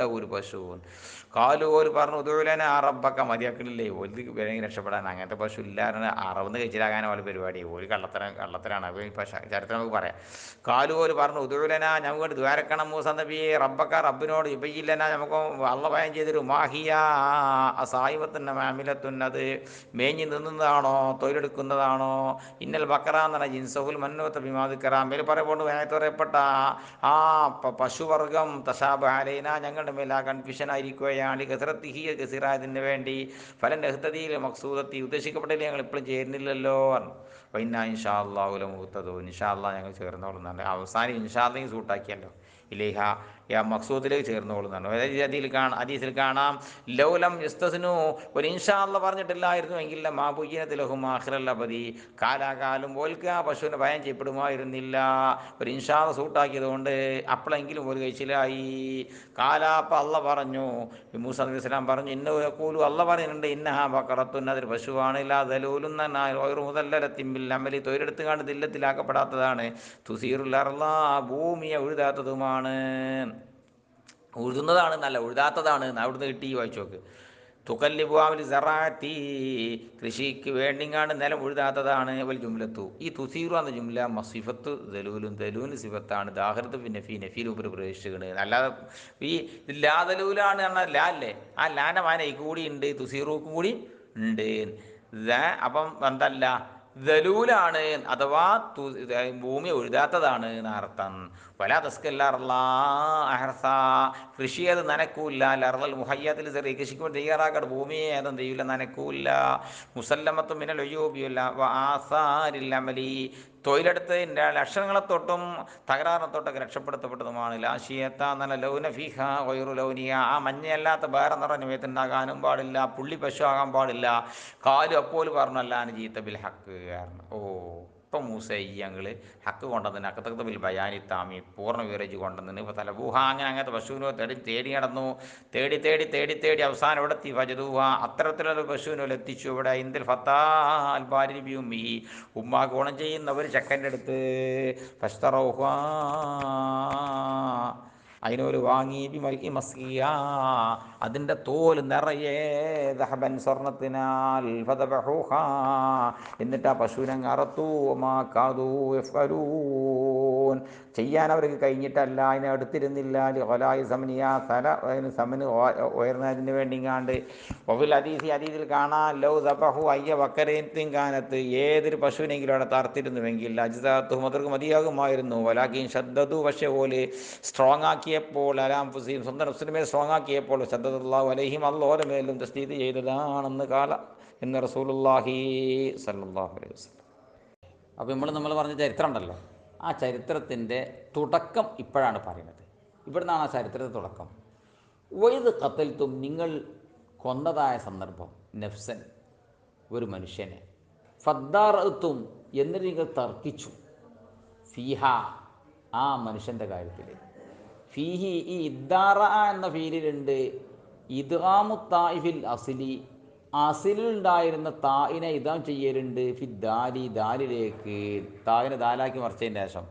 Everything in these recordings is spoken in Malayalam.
ഒരു പശു കാലു ഓര് പറഞ്ഞു ഉദൂലന അറബക്ക മതിയാക്കണില്ലേ ഓല് വേണമെങ്കിൽ രക്ഷപ്പെടാൻ അങ്ങനത്തെ പശു ഇല്ലാതെ അറവെന്ന് കഴിച്ചിലാകാൻ പോലെ പരിപാടി ഒരു കള്ളത്തരാണ് അപ്പോൾ ഈ ചരിത്രം നമുക്ക് പറയാം. കാലു ഓര് പറഞ്ഞു ഉദൂലന ഞങ്ങൾക്ക് ദ്വാരക്കണം മൂസ നബിയെ റബ്ബക്ക റബ്ബിനോട് ഇബയില്ലന നമുക്ക് അള്ള ഭയം ചെയ്തൊരു മാഹിയ സായിബത്തുന്ന മാമിലത്തുന്നത് മേഞ്ഞ് നിന്നതാണോ തൊഴിലെടുക്കുന്നതാണോ ഇന്നൽ ബക്കറ എന്ന് പറഞ്ഞ ജിൻസഹുൽ മന്നോത്ത ബിമാദിക്കറാം മേൽ പറയപ്പെട്ട ആ പശുവർഗം തശാബാലൈന ഞങ്ങളുടെ മേൽ ആ കൺഫ്യൂഷൻ ആയിരിക്കുകയാണ് ഗസറത്തിഹി ഗസിറായതിന് വേണ്ടി ഫലൻ എഹ്തദിയിൽ മക്സൂദത്തി ഉദ്ദേശിക്കപ്പെട്ടില്ല ഞങ്ങൾ ഇപ്പോഴും ചേരുന്നില്ലല്ലോ പറഞ്ഞു. അപ്പോൾ ഇന്ന ഇൻഷാ അള്ളാഹുല മുഹത്തതോ ഇൻഷാ അള്ളാഹ് ഞങ്ങൾ ചേർന്നോളുന്നുണ്ട്. അവസാനം ഇൻഷാ അള്ളാഹ് സൂട്ടാക്കിയല്ലോ ഇലേഹ യാ മക്സൂദിലേക്ക് ചേർന്നോളുന്നുണ്ട്. ഹദീസിൽ കാണാം ലൗലം യസ്തസ്നു ഒരു ഇൻഷാ അള്ളാഹ് പറഞ്ഞിട്ടില്ലായിരുന്നു എങ്കിൽ മാബുയ്യനത്തിലഹും ആഖിറൽ അബദി കാലാകാലം ഓൽക്ക് ആ പശുവിനെ ഭയം ചെയ്യപ്പെടുമായിരുന്നില്ല. ഒരു ഇൻഷാ അള്ളാഹ് സൂട്ടാക്കിയത് കൊണ്ട് അപ്പോഴെങ്കിലും ഒരു കഴിച്ചിലായി. കാലാപ്പ അള്ള പറഞ്ഞു മൂസ നബി ഇസ്ലാം പറഞ്ഞു ഇന്ന കൂലു അള്ള പറയുന്നുണ്ട് ഇന്നഹ ബക്കറത്തുൻ അതൊരു പശുവാണ് ഇല്ലാ ദലൂലും മുതല്ലത്തിമ്പിൽ അമലി തൊഴിലെടുത്ത് കണ്ട് ദില്ലത്തിലാക്കപ്പെടാത്തതാണ് തുസീറുല്ലാറുള്ള ഭൂമിയെ ഉഴുതാത്തതുമാണ്. ഉഴുതുന്നതാണ് നല്ല ഉഴുതാത്തതാണ് അവിടുന്ന് കിട്ടി വായിച്ചു നോക്ക്. തുകല്ലിബുവാമിൽ സറാത്തി കൃഷിക്ക് വേണ്ടിങ്ങാണ്ട് നിലം ഉഴുതാത്തതാണ് വൽ ജുംലത്തു. ഈ തുസീറു എന്ന ജുംല മസിഫത്ത് ദലൂലും ദലൂല് സിഫത്താണ് ദാഹരത്ത് പിന്നെ നഫീൽ ഉപരി പ്രവേശിക്കുന്നത്. അല്ലാതെ ഈ ലാ ദലൂലാണ് പറഞ്ഞാൽ ലാ അല്ലേ, ആ ലാൻ്റെ മാന ഈ കൂടി ഉണ്ട് തുസീറൂക്കും കൂടി ഉണ്ട്. അപ്പം എന്തല്ല ദലൂലാണ് അഥവാ ഭൂമി എഴുതാത്തതാണ് എന്നർത്ഥം. വല തസ്കല്ലാർഹ കൃഷി അത് നനക്കൂല്ല ലർൽ മുഹയ്യത്തിൽ ചെറിയ കൃഷിക്ക് വേണ്ടി തയ്യാറാക്കാട് ഭൂമിയെ ഏതും ചെയ്യില്ല നനക്കൂല്ല. മുസല്ലമത്തും മിനൽ ഒയ്യൂബിയല്ല ആസാരിൽ അമലി തൊഴിലെടുത്തതിൻ്റെ ലക്ഷണങ്ങളെ തൊട്ടും തകരാറിനെ തൊട്ടൊക്കെ രക്ഷപ്പെടുത്തപ്പെട്ടതുമാണ്. ലാശിയത്ത നല്ല ലൗന ഫിഹ വൈറു ലൗനിയ ആ മഞ്ഞയല്ലാത്ത വേറെ നിറഞ്ഞ വേത്തുണ്ടാകാനും പാടില്ല, പുള്ളി പശു ആകാൻ പാടില്ല. കാലും അപ്പോൾ പറഞ്ഞു അല്ലാന്ന് ജീത്ത ബിൽ ഹക്ക് കാരണം ഇപ്പം മൂസ ഈ ഞങ്ങൾ ഹക്ക് കൊണ്ടുവന്ന് അക്കത്തക്കത്ത് ബിൽ ബയാനി താമി പൂർണ്ണ വിവരേജ് കൊണ്ടുവന്ന് ഇപ്പോൾ തലബൂഹ അങ്ങനത്തെ പശുവിനോ തേടി നടന്നു. തേടി അവസാനം ഇവിടെ എത്തി ഫജദൂഹ അത്തരത്തിലുള്ള പശുവിനോ എത്തിച്ചു. ഇവിടെ ഇന്ത്യൽ ഫത്താ അൽബാരിബിയും ഈ ഉമ്മാ ഗുണം ചെയ്യുന്നവർ ചെക്കൻ്റെ അടുത്ത് ഫസ്തറൗഹ അതിനൊരു വാങ്ങി ബിമൽക്കി മസ്കിയ അതിൻ്റെ തോൽ നിറയെ ദഹബൻ സ്വർണത്തിനാൽ ഫദബഹൂഹ എന്നിട്ട് ആ പശുവിനെ അറത്തു മാ കാദൂ യഫ്അലൂൻ ചെയ്യാൻ അവർക്ക് കഴിഞ്ഞിട്ടല്ല അതിനെ എടുത്തിരുന്നില്ല ലായി സമനിയ തല സമന് ഉയർന്നതിന് വേണ്ടിങ്ങാണ്ട്. ഒഫിൽ അതീതിൽ കാണാൻ ലൗ ദബഹു അയ്യ വക്കരേത്തും കാനത്ത് ഏതൊരു പശുവിനെങ്കിലും അവിടെ തർത്തിരുന്നുവെങ്കിൽ അജിതാത്തു മതർക്ക് മതിയാകുമായിരുന്നു. വലാഖീൻ ശബ്ദതു പക്ഷേ പോലെ സ്ട്രോങ് ആക്കിയപ്പോൾ അലാം ഫുസീം സ്വന്തം നഫ്സിനെ സ്ട്രോങ് ആക്കിയപ്പോൾ ശബ്ദത്തുള്ളാഹു അലൈഹിം അല്ലാഹുവിന്റെ മേലും തസ്ദീദ് ചെയ്തതാണെന്ന് കാല എന്ന് റസൂലുള്ളാഹി സ്വല്ലല്ലാഹു അലൈഹി വസല്ലം. അപ്പോൾ നമ്മൾ പറഞ്ഞ ചരിത്രം ഉണ്ടല്ലോ, ആ ചരിത്രത്തിൻ്റെ തുടക്കം ഇപ്പോഴാണ് പറയുന്നത്. ഇവിടുന്നാണ് ആ ചരിത്രത്തിൻ്റെ തുടക്കം. വൈദ് ഖത്തൽത്തും നിങ്ങൾ കൊന്നതായ സന്ദർഭം നഫ്സൻ ഒരു മനുഷ്യനെ ഫദ്ദാറത്തും എന്നിട്ട് നിങ്ങൾ തർക്കിച്ചു ഫീഹ ആ മനുഷ്യൻ്റെ കാര്യത്തിൽ. ഫീഹി ഈ ഇദ്ദാറ എന്ന ഫീലിലുണ്ട് ഇദ്ഗാമു താഇഫിൽ അസിലി അസിലുണ്ടായിരുന്ന തായിനെ ഇദാം ചെയ്യലുണ്ട് ഫിദ്ദാലി ദാലിലേക്ക് തായിനെ ദാലാക്കി മറിച്ചതിന് ശേഷം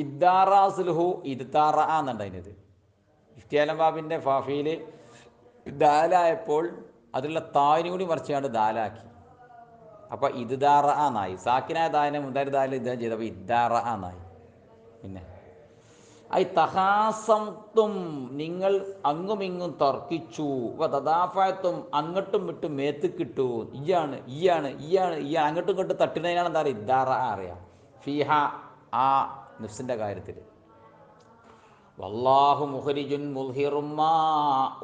ഇദ്ദാറാസുൽഹു ഇദ്താറ എന്നുണ്ട് അതിനത്. ഇഫ്തിയാലം ബാബിൻ്റെ ഫാഫിയിൽ ദാലായപ്പോൾ അതിലുള്ള തായിനും കൂടി മറിച്ചാണ്ട് ദാലാക്കി. അപ്പോൾ ഇദ്ദാറ എന്നായി. സാക്കിനായ ദാലിനെ മുന്താരി ദാലിൽ ഇദ്ദേഹം ചെയ്തപ്പോൾ ഇദ്ദാറ എന്നായി. പിന്നെ ഐ തഹാസംത്തും നിങ്ങൾ അങ്ങുമിങ്ങും തർക്കിച്ചു തദാഫത്തും അങ്ങോട്ടും വിട്ടും മേത്തുക്കിട്ടു ഇയാണ് അങ്ങോട്ടും ഇങ്ങോട്ടും തട്ടുന്നതിനാണ് എന്താ പറയുക ഇദ്ദാറ അറിയാം ഫീഹ ആ നഫ്സിൻ്റെ കാര്യത്തിൽ. വല്ലാഹു മുഖരിജുൻ മുൽഹിറുമ്മാ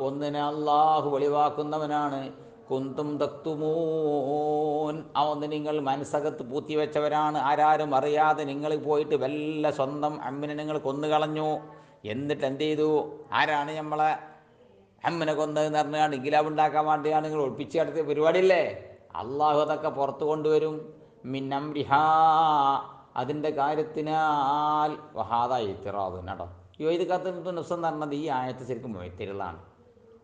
ഒന്നിനെ അള്ളാഹു വെളിവാക്കുന്നവനാണ്. കുന്തും തക്തുമൂൻ ആ ഒന്ന് നിങ്ങൾ മനസ്സകത്ത് പൂത്തിവെച്ചവരാണ്. ആരാരും അറിയാതെ നിങ്ങൾ പോയിട്ട് വല്ല സ്വന്തം അമ്മിനെ നിങ്ങൾ കൊന്നുകളഞ്ഞു. എന്നിട്ട് എന്ത് ചെയ്തു? ആരാണ് നമ്മളെ അമ്മിനെ കൊന്നതെന്ന് പറഞ്ഞാൽ ഇങ്കിലാബ് ഉണ്ടാക്കാൻ വേണ്ടിയാണ് നിങ്ങൾ ഒളിപ്പിച്ച് നടത്തിയ പരിപാടിയില്ലേ. അള്ളാഹു അതൊക്കെ പുറത്തു കൊണ്ടുവരും. മിന്നംരിഹാ അതിൻ്റെ കാര്യത്തിനാൽ വഹാദ ഇത്തിറാദ് കേട്ടോ. ഇത് കത്ത് നുസം എന്ന് പറഞ്ഞത് ഈ ആയത്ത് ശരിക്കും മൊയ്ത്തികളാണ്.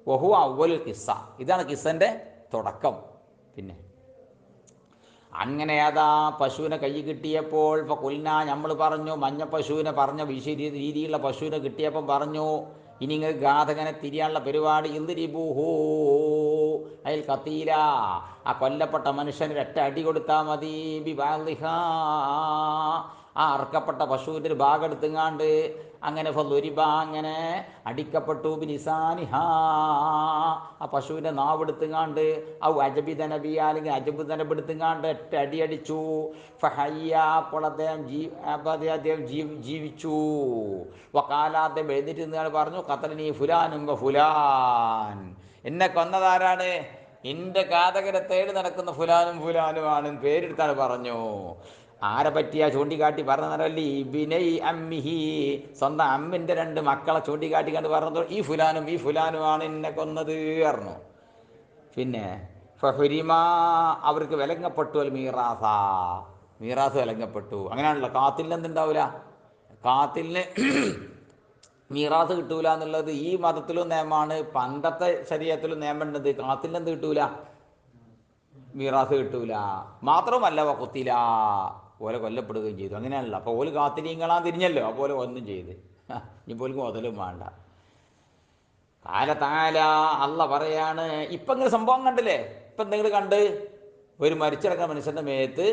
വഹു അവ്വലുൽ കിസ്സ ഇതാണ് കിസ്സൻ്റെ തുടക്കം. പിന്നെ അങ്ങനെ അതാ പശുവിനെ കൈ കിട്ടിയപ്പോൾ ഇപ്പോൾ കൊൽന നമ്മൾ പറഞ്ഞു മഞ്ഞ പശുവിനെ പറഞ്ഞ രീതിയിലുള്ള പശുവിനെ കിട്ടിയപ്പം പറഞ്ഞു ഇനി നിങ്ങൾ ഘാതകനെ തിരിയാനുള്ള പരിപാടി ഇന്ദ്രിബൂഹൂ അയൽ കത്തീല, ആ കൊല്ലപ്പെട്ട മനുഷ്യന് ഒരൊറ്റ അടി കൊടുത്താൽ മതി. ബിബാലിഹാ, ആ അറക്കപ്പെട്ട പശുവിൻ്റെ ഒരു ഭാഗം എടുത്തുങ്ങാണ്ട് അങ്ങനെ ഫലുരിബ, അങ്ങനെ അടിക്കപ്പെട്ടു. ബിനിസാനിഹാ, ആ പശുവിൻ്റെ നാവ് എടുത്തുങ്ങാണ്ട് ഔ അജബിത നബിയ, അല്ലെങ്കിൽ അജബുദനബ് എടുത്തുങ്ങാണ്ട് ഒറ്റ അടി അടിച്ചു. ഫഹയ്യ, അപ്പോൾ അദ്ദേഹം ജീവിച്ചു. വക്കാല, അദ്ദേഹം എഴുന്നേറ്റ് നിന്നാണ് പറഞ്ഞു, ഖത്തലിനി ഫുലാനും ഫുലാൻ, എന്നെ കൊന്നതാരാണ്? എൻ്റെ ഘാതകരെ തേടി നടക്കുന്ന ഫുലാനും ഫുലാനുമാണ് പേരെടുത്താണ് പറഞ്ഞു. ആരെ പറ്റിയാ ചൂണ്ടിക്കാട്ടി പറഞ്ഞതല്ലേ? ഇബിനൈ അമ്മിഹി, സ്വന്തം അമ്മിൻ്റെ രണ്ട് മക്കളെ ചൂണ്ടിക്കാട്ടി കണ്ട് പറഞ്ഞു, ഈ ഫുലാനുമാണ് എന്നെ കൊന്നത് പറഞ്ഞു. പിന്നെ ഫഹുരിമ, അവർക്ക് വിലങ്ങപ്പെട്ടു. അൽ മീറാസ, മീറാസ് വിലങ്ങപ്പെട്ടു. അങ്ങനെയാണല്ലോ, കാത്തിലിന് എന്തുണ്ടാവില്ല, കാത്തിലിന് മീറാസ് കിട്ടൂല എന്നുള്ളത് ഈ മതത്തിലും നിയമമാണ്, പണ്ടത്തെ ശരീരത്തിലും നിയമമുണ്ട്. കാത്തിലിന് എന്ത് കിട്ടൂല, മീറാസ് കിട്ടൂല. മാത്രമല്ല വക്കുത്തില, ഓലെ കൊല്ലപ്പെടുകയും ചെയ്തു. അങ്ങനെയാണല്ലോ. അപ്പോൾ ഓല് കാത്തിലീങ്ങളാൻ തിരിഞ്ഞല്ലോ, അപ്പോൾ ഒന്നും ചെയ്ത് ഇനി പോലും മുതലും വേണ്ട. കാലത്താല, അല്ല പറയാണ്, ഇപ്പം ഇങ്ങനെ സംഭവം കണ്ടില്ലേ? ഇപ്പം നിങ്ങൾ കണ്ട് ഒരു മരിച്ചിടക്കുന്ന മനുഷ്യൻ്റെ മേത്ത്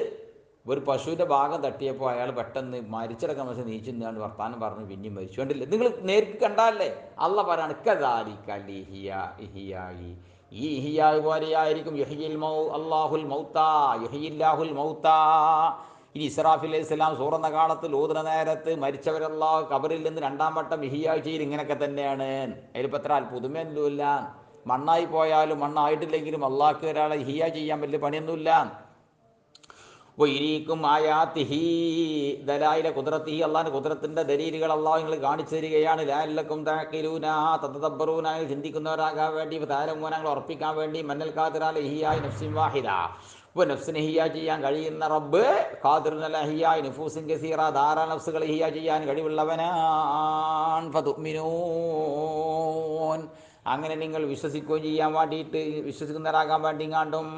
ഒരു പശുവിൻ്റെ ഭാഗം തട്ടിയപ്പോൾ അയാൾ പെട്ടെന്ന് മരിച്ചിടക്കുന്ന മനുഷ്യൻ നീച്ചിന്നാണ്ട് വർത്താനം പറഞ്ഞ് പിന്നെയും മരിച്ചു. കണ്ടില്ലേ? നിങ്ങൾ നേരിട്ട് കണ്ടാലേ? അല്ല പറയാണ് ഈ ഇഹിയാ പോലെയായിരിക്കും അല്ലാഹുൽ മൗത്താ, യുഹ്യില്ലാഹുൽ മൗത്താ. ഇനി ഇസ്രാഫിൽ അലൈഹി സ്വലാം സൂറന്ന കാലത്ത് ഓതുന്ന നേരത്ത് മരിച്ചവരല്ലാഹു ഖബറിൽ നിന്ന് രണ്ടാം വട്ടം ഇഹിയാ ചെയ്യൽ ഇങ്ങനെയൊക്കെ തന്നെയാണ്. അതിലിപ്പോൾ എത്ര പുതുമയൊന്നുമില്ല. മണ്ണായി പോയാലും മണ്ണായിട്ടില്ലെങ്കിലും അള്ളാഹ്ക്ക് ഒരാളെ ഇഹിയാ ചെയ്യാൻ വലിയ പണിയൊന്നുമില്ല. ഇരിക്കും ആയാത്തിഹി, ദലായിലെ കുദ്റത്തിഹി, അള്ളാഹിൻ്റെ കുദ്റത്തിൻ്റെ ദലീലുകൾ അള്ളാഹു നിങ്ങൾ കാണിച്ചു തരികയാണ്. ലഅല്ലക്കും തഅഖിലൂന, തതദബ്ബറൂന, ചിന്തിക്കുന്നവരാകാൻ വേണ്ടി, താരമൂനങ്ങൾ ഉറപ്പിക്കാൻ വേണ്ടി. മന്നൽ ഖാദിറാല ഇഹിയായി നഫ്സിൻ വാഹിദ, ഇപ്പോൾ നഫ്സിനെ ഹിയാ ചെയ്യാൻ കഴിയുന്ന റബ്ബ് ഖാദിറുൽ ഹിയായി നുഫൂസിൻ കസീറ, ധാരാളം നഫ്സുകൾ ഹിയാ ചെയ്യാൻ കഴിവുള്ളവനാൻ. ഫതുഅ്മിനൂൻ, അങ്ങനെ നിങ്ങൾ വിശ്വസിക്കുകയും ചെയ്യാൻ വേണ്ടിയിട്ട്, വിശ്വസിക്കുന്നവരാകാൻ വേണ്ടി കാണ്ടും.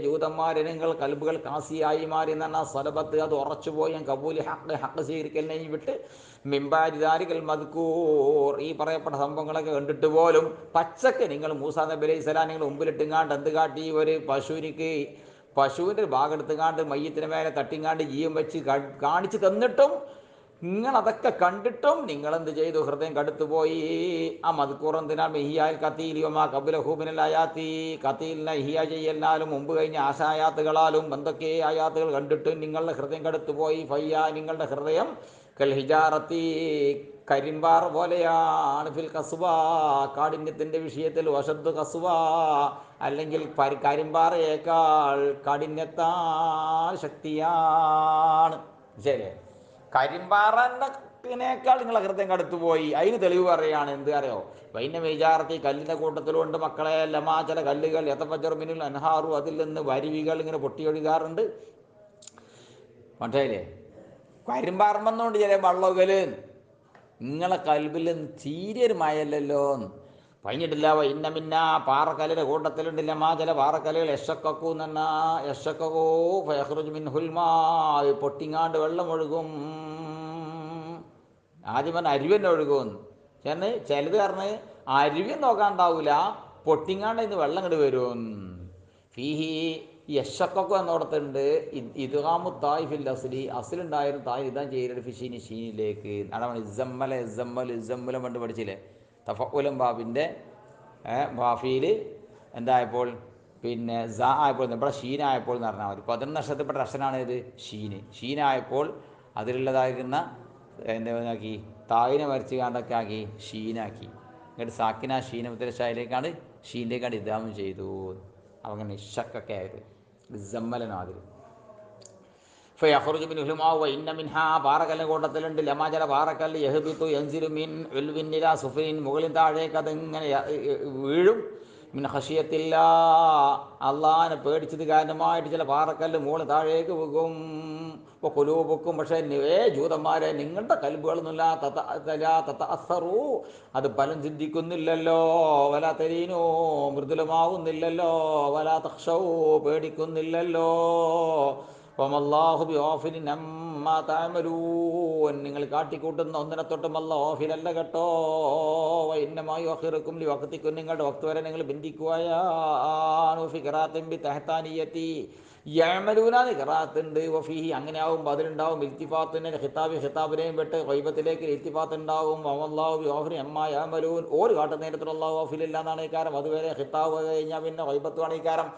ജൂതന്മാരെ നിങ്ങൾ കൽബുകൾ കാസിയായി മാറി എന്ന് പറഞ്ഞാൽ സ്വലബത്ത്, അത് ഉറച്ചുപോയി. കബൂലി ഹക്ക് സ്വീകരിക്കലിനെ വിട്ട് മിംബാരിദാരികൾ മദ്കൂർ, ഈ പറയപ്പെട്ട സംഭവങ്ങളൊക്കെ കണ്ടിട്ട് പോലും പച്ചക്ക് നിങ്ങൾ മൂസാ നബി അലൈഹി സ്വലാം നിങ്ങൾ മുമ്പിലിട്ടുങ്ങാണ്ട് എന്ത് കാട്ടി? ഒരു പശുവിൻ്റെ ഭാഗം എടുത്തുകാണ്ട് മയ്യത്തിന് മേലെ തട്ടിങ്ങാണ്ട് ജീവൻ വെച്ച് കാണിച്ച് തന്നിട്ടും നിങ്ങളതൊക്കെ കണ്ടിട്ടും നിങ്ങളെന്ത് ചെയ്തു? ഹൃദയം കടുത്തുപോയി. ആ മദ്കൂറന്തിനാൽ മെഹിയാൽ കത്തീലിയുമാ കബുലഹൂബിനലായാത്തി, കത്തീലിനെ ഹിയ ചെയ്യലിനാലും മുമ്പ് കഴിഞ്ഞ ആശായാത്തുകളാലും എന്തൊക്കെ ആയാത്തുകൾ കണ്ടിട്ടും നിങ്ങളുടെ ഹൃദയം കടുത്തുപോയി. ഫയ്യ, നിങ്ങളുടെ ഹൃദയം കൽ ഹിജാറത്തി, കരിമ്പാറ പോലെയാണ്. ഫിൽ കസുവ, കാഠിന്യത്തിൻ്റെ വിഷയത്തിൽ. വശദ്ദു കസുവ, അല്ലെങ്കിൽ കരിമ്പാറയേക്കാൾ കാഠിന്യത്താൽ ശക്തിയാണ്. ശരി, കരിമ്പാറനേക്കാൾ നിങ്ങളെ ഹൃദയം കടുത്തുപോയി. അതിന് തെളിവ് പറയുകയാണ്. എന്ത് അറിയോ? വൈന വിചാരത്തി, കല്ലിൻ്റെ കൂട്ടത്തിലുണ്ട് മക്കളെ. ലമാ, ചില കല്ലുകൾ യതഫജ്ജറു അൻഹാറു, അതിൽ നിന്ന് വരുവികൾ ഇങ്ങനെ പൊട്ടിയൊഴുകാറുണ്ട്. മനസ്സിലായില്ലേ? കരിമ്പാറമെന്നുകൊണ്ട് ചില വള്ളകല് നിങ്ങളെ കൽബിൽ തീരെ ഒരു മയല്ലല്ലോ. കഴിഞ്ഞിട്ടില്ല. ഇന്ന മിന്ന, പാറക്കല്ലിൻ്റെ കൂട്ടത്തിലുണ്ടില്ല മാ, ചില പാറക്കല്ലുകൾ യശക്കൂ എന്ന യശക്കോ ഫയഖ്റുജു മിൻഹുൽ മാ, പൊട്ടിങ്ങാണ്ട് വെള്ളം ഒഴുകും. ആദ്യം പറഞ്ഞ അരുവന്നെ ഒഴുകും. ചിലത് പറഞ്ഞ് അരുവൻ നോക്കാണ്ടാവൂല, പൊട്ടിങ്ങാണ്ട് ഇന്ന് വെള്ളം ഇങ്ങോട്ട് വരും. ഫീഹി യശക്കൊക്കെ എന്നോടത്തുണ്ട് ഇദ്ഗാമു തായ് ഫിൽ അസ്ലി, അസ്ലുണ്ടായിരുന്നു തായ് ഇതാൻ ചെയ്യരുത് ഫിഷീനി ഷീനിലേക്ക്. അതാണ് ഇസമ്മല ഇസമ്മൽ ഇസമ്മലം പണ്ട് പഠിച്ചില്ലേ? തഫഉലം ബാബിൻ്റെ ബാഫിയിൽ എന്തായപ്പോൾ പിന്നെ സ ആയപ്പോൾ നമ്മുടെ ഷീനായപ്പോൾ എന്ന് പറഞ്ഞാൽ മതി. 11 നക്ഷത്രപ്പെട്ട അക്ഷരമാണ് ഇത് ഷീനായപ്പോൾ അതിലുള്ളതായിരുന്ന എന്താക്കി തായിനെ വരച്ച് കാണ്ടൊക്കെ ആക്കി ഷീനാക്കി. എന്നിട്ട് സാക്കിന ഷീനമുത്തര ഷായിലേക്കാണ് ഷീനിലേക്കാണ് ഇദാമം ചെയ്തു. അങ്ങനെ ഇഷക്കൊക്കെ ആയത് ഇസമ്മലനാതിൽ. ഫയഖ്റുജു മിൻഹുൽ മാഉ വഇന്ന മിൻഹാ, പാറക്കല്ലിൻ്റെ കൂട്ടത്തിലുണ്ട് ലമാജല പാറക്കല്ല് യഹ്ബിതു യൻസിലു മിൻ ഉൽവിൻ ഇലാ സുഫിൻ, മുകളിൽ താഴേക്ക് അതിങ്ങനെ വീഴും. മിൻ ഖശിയത്തില്ലാ, അള്ളാഹിനെ പേടിച്ചത് കാരണമായിട്ട് ചില പാറക്കല്ല് മുകളിൽ താഴേക്ക് പോകും. ഇപ്പോൾ കുലൂബുക്കും, പക്ഷേ ജൂതന്മാരെ നിങ്ങളുടെ കൽബുകളൊന്നുമില്ല തതഅസ്സറു, അത് ഫലം ചിന്തിക്കുന്നില്ലല്ലോ. വല തരീനോ, മൃദുലമാവുന്നില്ലല്ലോ. വല തഖ്ശൗ, പേടിക്കുന്നില്ലല്ലോ. വമല്ലാഹു ബിഗാഫിലിൻ അമ്മ അമ്മാ തഅമലൂൻ, നിങ്ങൾ കാട്ടിക്കൂട്ടുന്ന ഒന്നിനെ തൊട്ടും അല്ലാഹു ഗാഫിലല്ല കേട്ടോ. വഇന്നമാ യുഅഖിറുക്കും ലിവഖ്തിക്കും, നിങ്ങളുടെ വക്ത് വരെ നിങ്ങൾ ബന്ധിക്കുകയാണ്. ഫി ഖിറാഅത്തിൻ ബി തഹ്താനിയത്തി യഅമലൂനാന്ന് ഖിറാഅത്തുണ്ട്. വഫീഹി, അങ്ങനെ ആവുമ്പോൾ അതിലുണ്ടാവും ഇൽത്തിഫാത്തിന് ഖിതാബിനെയും വിട്ട് ഗൈബത്തിലേക്ക് ഇൽത്തിഫാത്ത് ഉണ്ടാവും. വമല്ലാഹു ബിഗാഫിലിൻ അമ്മാ യഅമലൂൻ, ഓര് കാട്ടുന്ന നേരത്തിൽ അല്ലാഹു ഗാഫിലില്ല എന്നാണ് ഈ കാരം. അതുവരെ ഖിതാബ് കഴിഞ്ഞാൽ പിന്നെ ഗൈബത്തുമാണ് ഈ കാരം.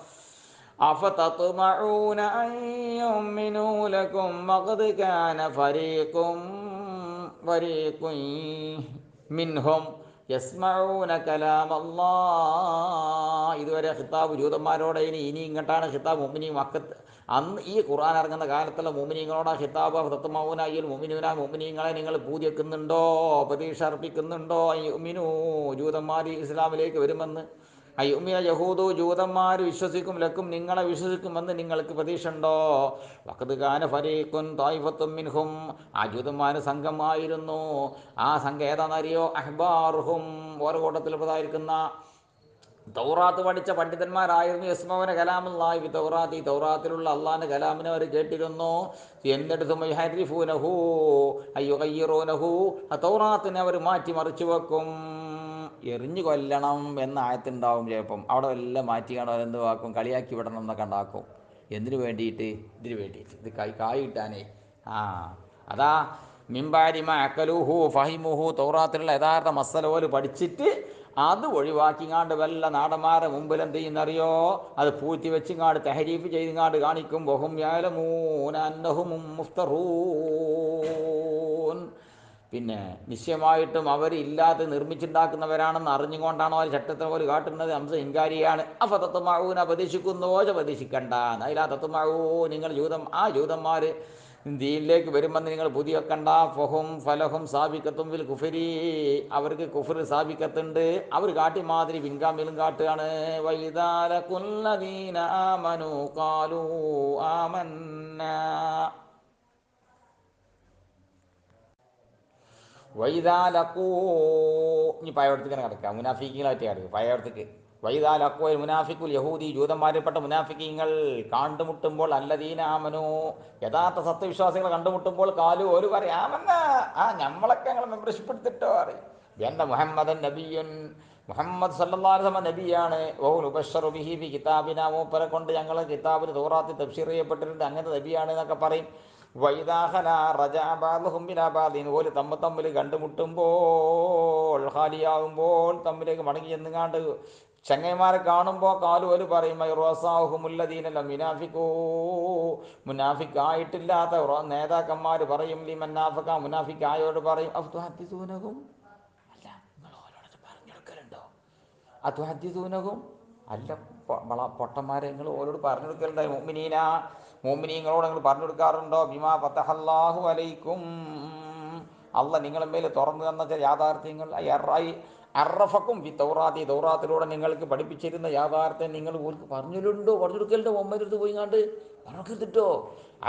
അഫതത്മഊന അൻ യുഅ്മിനൂ ലക്കും വഖദ് കാന ഫരീഖുൻ മിൻഹും യസ്മഊന കലാമല്ലാഹ്. ഇതുവരെ ഖിതാബ് ജൂതന്മാരോടെ, ഇനി ഇങ്ങോട്ടാണ് ഖിതാബ് മുഅ്മിനീൻ മക്കത്ത്. അന്ന് ഈ ഖുർആൻ ഇറങ്ങുന്ന കാലത്തുള്ള മുഅ്മിനീങ്ങളോടാ ഖിതാബ്. ഫതത്മഊന അയ്യുൽ മുഅ്മിനൂന, മുഅ്മിനീങ്ങളെ നിങ്ങൾ പൂതി വെക്കുന്നുണ്ടോ, പ്രതീക്ഷ അർപ്പിക്കുന്നുണ്ടോ? യുഅ്മിനൂ, ജൂതന്മാർ ഇസ്ലാമിലേക്ക് വരുമെന്ന്. അയ്യുമിന യഹൂദു, ജൂതന്മാർ വിശ്വസിക്കും. ലക്കും, നിങ്ങളെ വിശ്വസിക്കുമെന്ന് നിങ്ങൾക്ക് പ്രതീക്ഷ ഉണ്ടോ? വഖദ് കാന ഫരീഖുൻ ത്വായിഫത്തും മിൻഹും, ആ ജൂതന്മാർ സംഘമായിരുന്നു. ആ സംഘം ഏതാണെന്നറിയോ? അഹ്ബാറുഹും, ഓരോ കൂട്ടത്തിൽപ്പെട്ടതായിരിക്കുന്ന തൗറാത്ത് പഠിച്ച പണ്ഡിതന്മാരായിരുന്നു. യസ്മൗന കലാമുല്ലാഹി ഫി തൗറാത്ത്, ഈ തൗറാത്തിലുള്ള അള്ളാഹിൻ്റെ കലാമിനെ അവർ കേട്ടിരുന്നു. എന്നിട്ട് യുഹരിഫൂനഹു അയ്യുഗയ്യിറൂനഹു, ആ തൗറാത്തിനെ അവർ മാറ്റി മറിച്ചു വെക്കും. എറിഞ്ഞു കൊല്ലണം എന്ന ആയത്തുണ്ടാവും ചിലപ്പം. അവിടെ എല്ലാം മാറ്റി കാണാൻ എന്ത് വാക്കും, കളിയാക്കി വിടണം എന്നൊക്കെ ഉണ്ടാക്കും. എന്തിനു വേണ്ടിയിട്ട്? ഇതിന് വേണ്ടിയിട്ട്, ഇത് കായ് കിട്ടാനേ. ആ അതാ മിംബാരിമ അക്കലുഹു ഫഹിമുഹു, തൗറാത്തിലുള്ള യഥാർത്ഥ മസലോല് പഠിച്ചിട്ട് അത് ഒഴിവാക്കിങ്ങാണ്ട് വല്ല നാടന്മാരെ മുമ്പിൽ എന്ത് ചെയ്യുന്നറിയോ? അത് പൂഴ്ത്തി വെച്ചിങ്ങാണ്ട് തഹരീഫ് ചെയ്തിങ്ങാണ്ട് കാണിക്കും. വഹും യഅലമൂന അന്നഹും മുഫ്തറൂൻ, പിന്നെ നിശ്ചയമായിട്ടും അവർ ഇല്ലാതെ നിർമ്മിച്ചുണ്ടാക്കുന്നവരാണെന്ന് അറിഞ്ഞുകൊണ്ടാണോ അവർ ചട്ടത്തെ പോലെ കാട്ടുന്നത്? ഹംസ ഇൻകാരിയാണ്. അഫതത്മഊന, പ്രതീക്ഷിക്കുന്നോ? പ്രതീക്ഷിക്കണ്ട. നൈലാ തത്മഊ, നിങ്ങൾ ജൂതന്മാർ ദീനിലേക്ക് വരുമെന്ന് നിങ്ങൾ പുതിയ വെക്കണ്ട. ഫലഹും സാബിക്കത്തും ഫിൽ കുഫരി, അവർക്ക് കുഫർ സാബിക്കത്തുണ്ട്. അവർ കാട്ടി മാതിരി പിൻഗാമിലും കാട്ടുകയാണ്. വഇദാ ലഖുല്ലദീന ആമനൂ ഖാലൂ ആമന്നാ, വൈദാലക്കൂ, ഇനി പഴയടത്തേക്ക് തന്നെ കിടക്കുക. മുനാഫിക്കുകളായിട്ട് കിടക്കുക പഴയടത്തേക്ക്. വൈദാലക്കൂ മുനാഫിക്കുൽ യഹൂദി, ജൂതന്മാരിൽപ്പെട്ട മുനാഫിക്കീങ്ങൾ കണ്ടുമുട്ടുമ്പോൾ, അല്ലദീന ആമനു, യഥാർത്ഥ സത്യവിശ്വാസികളെ കണ്ടുമുട്ടുമ്പോൾ, കാലു, ഒരു പറയും ആമന്ന, ആ നമ്മളൊക്കെ ഞങ്ങൾ മെമ്പർഷിപ്പ് എടുത്തിട്ടോ പറയും. എന്ന മുഹമ്മദൻ നബിയുൻ, മുഹമ്മദ് സല്ലല്ലാഹു അലൈഹി വസല്ലം നബിയാണ്. വഹു നുബശ്ശറു ബിഹി ഫി കിതാബിന, മൂപ്പരെ കൊണ്ട് ഞങ്ങൾ കിതാബിൽ തൗറാത്തിൽ തഫ്സീർ ചെയ്യപ്പെട്ടിട്ടുണ്ട്, അങ്ങനത്തെ നബിയാണ് എന്നൊക്കെ പറയും. വൈദാഹല റജഅബാദുഹും ബിലാ ബാദിൻ, ഓല് തമ്മിൽ കണ്ടുമുട്ടുമ്പോൾ, ഖാലിയാകുമ്പോൾ, തമ്മിലേക്ക് മടങ്ങി ചെന്നുങ്ങാണ്ട് ചങ്ങന്മാരെ കാണുമ്പോൾ, കാലു ഓല് പറയും റസാഹുമുല്ലദീന മുനാഫിക്കൂ, മുനാഫിക്കായിട്ടില്ലാത്ത നേതാക്കന്മാർ പറയും, ലിമന്നാഫിക്ക, മുനാഫിക്കായോട് പറയും, അഫ്തുഹദ്ദിസൂനഹും, അല്ല നിങ്ങൾ ഓലോട് പറഞ്ഞു കൊടുക്കലുണ്ടോ? അതുഹദ്ദിസൂനഹും, അല്ല പൊട്ടന്മാരെ, നിങ്ങൾ ഓരോട് പറഞ്ഞു കൊടുക്കലുണ്ടായി? മുഅ്മിനീങ്ങളോട് നിങ്ങൾ പറഞ്ഞു കൊടുക്കാറുണ്ടോ? ബിമാ ഫതഹല്ലാഹു അലൈക്കും, അല്ല നിങ്ങളെ മേൽ തുറന്നു തന്ന ചില യാഥാർത്ഥ്യങ്ങൾ. അറഫക്കും ഫി തൗറാത്തി, തൗറാത്തിലൂടെ നിങ്ങൾക്ക് പഠിപ്പിച്ചിരുന്ന യാഥാർത്ഥ്യം നിങ്ങൾ ഓർക്ക് പറഞ്ഞു കൊടുക്കലുണ്ടോ? മുഹമ്മദ് അടുത്ത് പോയിങ്ങാണ്ട് പറഞ്ഞു കൊടുത്തിട്ടോ?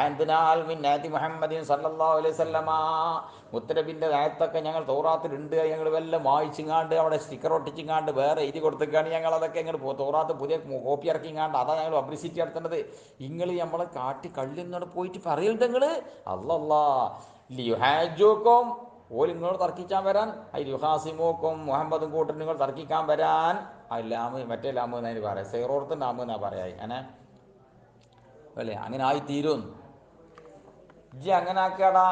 എന്തിനാൽ മിന്നാത്തി മുഹമ്മദിൻ സല്ലല്ലാഹു അലൈഹി വസല്ലമ, മുത്തനബിൻ്റെ ആയത്തൊക്കെ ഞങ്ങൾ തൗറാത്തിലുണ്ട്. ഞങ്ങൾ വല്ല വായിച്ചിങ്ങാണ്ട് അവിടെ സ്റ്റിക്കർ ഒട്ടിച്ചിങ്ങാണ്ട് വേറെ എഴുതി കൊടുത്തേക്കാണ്. ഞങ്ങൾ അതൊക്കെ ഞങ്ങൾ തൗറാത്ത് പുതിയ കോപ്പി ഇറക്കിങ്ങാണ്ട് അതാണ് ഞങ്ങൾ പബ്ലിസിറ്റി നടത്തേണ്ടത്. നിങ്ങൾ നമ്മളെ കാട്ടി കള്ളിന്നോട് പോയിട്ട് പറയുന്നുണ്ട് നിങ്ങൾ. അല്ലല്ലാ ലിയുഹാജൂക്കും, ഓല് നിങ്ങളോട് തർക്കിക്കാൻ വരാൻ. യുഹാസിമൂക്കും, മുഹമ്മദും കൂട്ടർ നിങ്ങൾ തർക്കിക്കാൻ വരാൻ. ലാമ് മറ്റേ ലാമ് എന്നതിന് പറയാം, സൈറോർത്തിൻ്റെ ലാമ് എന്നാ പറയാ. അങ്ങനെ അല്ലേ, അങ്ങനെ ആയിത്തീരും. ഇജ്ജ് അങ്ങനെ ആക്കിയാടാ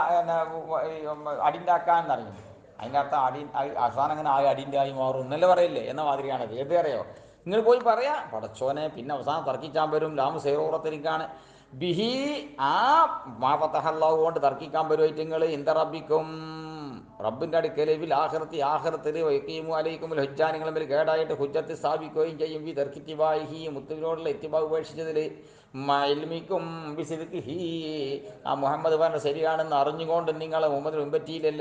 അടിൻ്റെ ആക്കാന്ന് അറിയും. അതിൻ്റെ അർത്ഥം അവസാനം അങ്ങനെ അടിൻ്റെ ആയി മാറും എന്നല്ലേ പറയില്ലേ? എന്ന മാതിരിയാണത്. ഏത് അറിയോ? നിങ്ങൾ പോയി പറയാ പടച്ചോനെ, പിന്നെ അവസാനം തർക്കിക്കാൻ വരും. ലാമ് സൈറോറത്തിരിക്കാണ് ബിഹി, ആ മാഫത്തഹല്ലാഹു കൊണ്ട് തർക്കിക്കാൻ വരുമായിട്ട് നിങ്ങൾ ഇന്ത റബ്ബിക്കും, റബ്ബിൻ്റെ അടുക്കൽ, ബിൽ ആഖിറത്തി, ആഖിറത്തിൽ, വയക്കീമു അലൈക്കുമുൽ ഹുജ്ജ, നിങ്ങൾ തമ്മിൽ കേടായിട്ട് ഹുജ്ജത്ത് സ്ഥാപിക്കുകയും ചെയ്യും. വി തർക്കിത്തിബാഹി, മുത്തുവിനോടുള്ള ഇത്തിബാ ഉപേക്ഷിച്ചതിൽ, മൽമിക്കും ബിസിദ്ഖിഹി, ആ മുഹമ്മദ് പറഞ്ഞ ശരിയാണെന്ന് അറിഞ്ഞുകൊണ്ട് നിങ്ങൾ മുഹമ്മദ് ഇമ്പറ്റിയില്ല,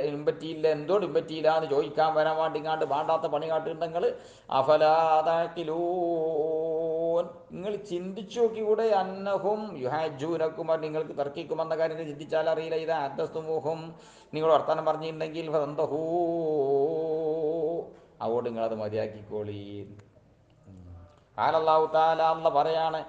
എന്തുകൊണ്ട് ഇമ്പറ്റിയില്ല എന്ന് ചോദിക്കാൻ വരാൻ വേണ്ടിങ്ങാണ്ട് വേണ്ടാത്ത പണി കാട്ടുണ്ടെങ്കിൽ, അഫലാദാക്കിലൂൻ, നിങ്ങൾ ചിന്തിച്ചു നോക്കിക്കൂടെ? അന്നഹും യുഹാജൂനക്കും, നിങ്ങൾക്ക് തർക്കിക്കുമെന്ന കാര്യം ചിന്തിച്ചാൽ അറിയില്ല. ഇത് അദ്ദസ്തുമൂഹും, നിങ്ങൾ വർത്താനം പറഞ്ഞിട്ടുണ്ടെങ്കിൽ ഫന്തഹൂ, അതുകൊണ്ട് നിങ്ങളത് മതിയാക്കിക്കോളീ. ഖാല അല്ലാഹു തആല, അല്ലാഹ് പറയാണ്,